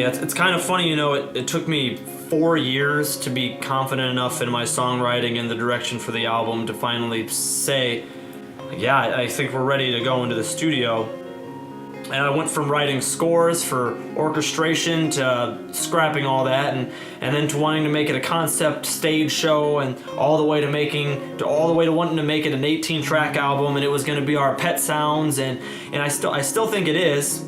Yeah, it's kind of funny, you know, it took me 4 years to be confident enough in my songwriting and the direction for the album to finally say, yeah, I think we're ready to go into the studio. And I went from writing scores for orchestration to scrapping all that, and then to wanting to make it a concept stage show, and all the way to wanting to make it an 18-track album, and it was going to be our pet sounds, and I still think it is.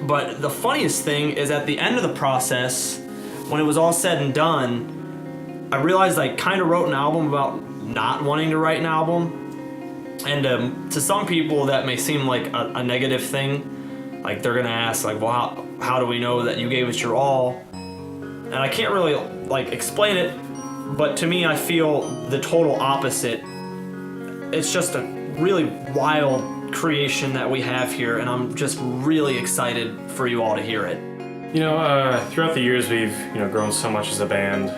But the funniest thing is, at the end of the process, when it was all said and done, I realized I kind of wrote an album about not wanting to write an album. And to some people that may seem like a negative thing. Like, they're gonna ask, like, well, how do we know that you gave it your all? And I can't really like explain it, but to me I feel the total opposite. It's just a really wild creation that we have here, and I'm just really excited for you all to hear it. You know, throughout the years we've grown so much as a band.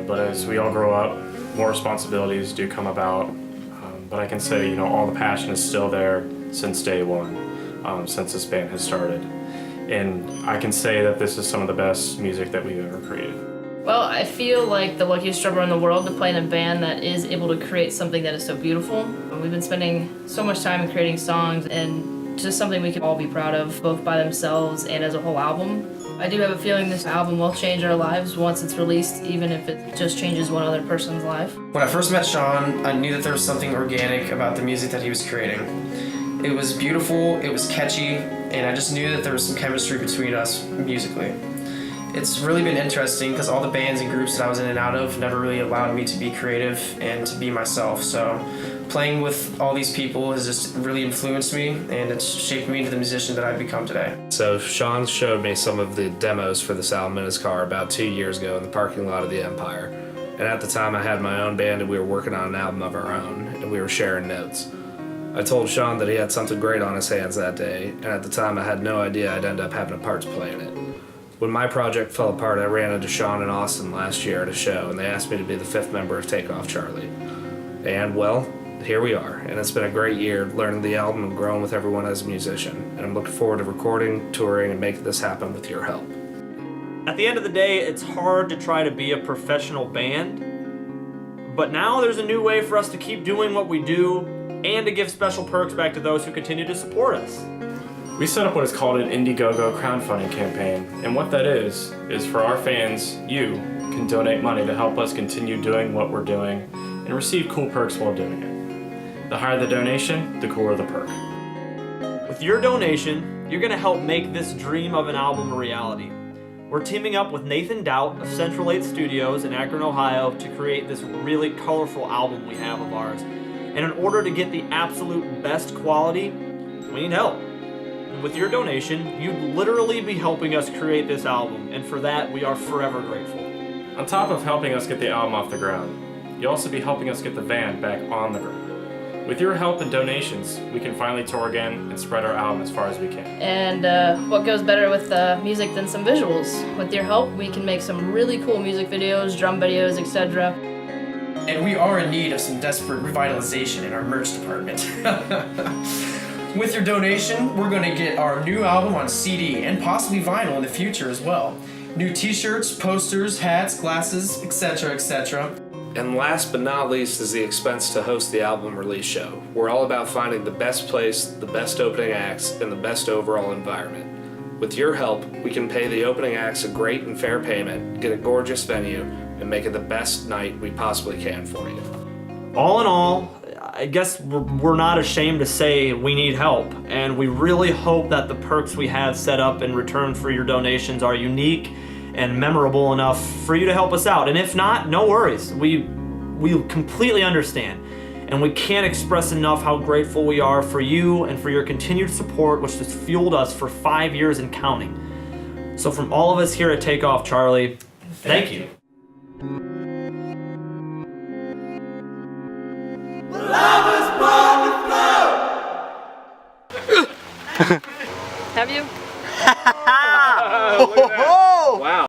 But as we all grow up, more responsibilities do come about. But I can say, all the passion is still there since day one, since this band has started. And I can say that this is some of the best music that we've ever created. Well, I feel like the luckiest drummer in the world to play in a band that is able to create something that is so beautiful. We've been spending so much time creating songs, and just something we can all be proud of, both by themselves and as a whole album. I do have a feeling this album will change our lives once it's released, even if it just changes one other person's life. When I first met Sean, I knew that there was something organic about the music that he was creating. It was beautiful, it was catchy, and I just knew that there was some chemistry between us musically. It's really been interesting because all the bands and groups that I was in and out of never really allowed me to be creative and to be myself. So playing with all these people has just really influenced me, and it's shaped me into the musician that I've become today. So Sean showed me some of the demos for this album in his car about 2 years ago in the parking lot of the Empire. And at the time I had my own band and we were working on an album of our own, and we were sharing notes. I told Sean that he had something great on his hands that day, and at the time I had no idea I'd end up having a part to play in it. When my project fell apart, I ran into Sean and Austin last year at a show, and they asked me to be the 5th member of Takeoff Charlie. And, well, here we are, and it's been a great year learning the album and growing with everyone as a musician, and I'm looking forward to recording, touring, and making this happen with your help. At the end of the day, it's hard to try to be a professional band, but now there's a new way for us to keep doing what we do and to give special perks back to those who continue to support us. We set up what is called an Indiegogo crowdfunding campaign, and what that is for our fans, you can donate money to help us continue doing what we're doing and receive cool perks while doing it. The higher the donation, the cooler the perk. With your donation, you're going to help make this dream of an album a reality. We're teaming up with Nathan Doubt of Central 8 Studios in Akron, Ohio to create this really colorful album we have of ours. And in order to get the absolute best quality, we need help. And with your donation, you'd literally be helping us create this album, and for that, we are forever grateful. On top of helping us get the album off the ground, you'll also be helping us get the band back on the ground. With your help and donations, we can finally tour again and spread our album as far as we can. And what goes better with music than some visuals? With your help, we can make some really cool music videos, drum videos, etc. And we are in need of some desperate revitalization in our merch department. With your donation, we're going to get our new album on CD and possibly vinyl in the future as well. New t-shirts, posters, hats, glasses, etc., etc. And last but not least is the expense to host the album release show. We're all about finding the best place, the best opening acts, and the best overall environment. With your help, we can pay the opening acts a great and fair payment, get a gorgeous venue, and make it the best night we possibly can for you. All in all, I guess we're not ashamed to say we need help, and we really hope that the perks we have set up in return for your donations are unique and memorable enough for you to help us out. And if not, no worries. We completely understand, and we can't express enough how grateful we are for you and for your continued support, which has fueled us for 5 years and counting. So from all of us here at Takeoff Charlie, thank you. Have you? Wow.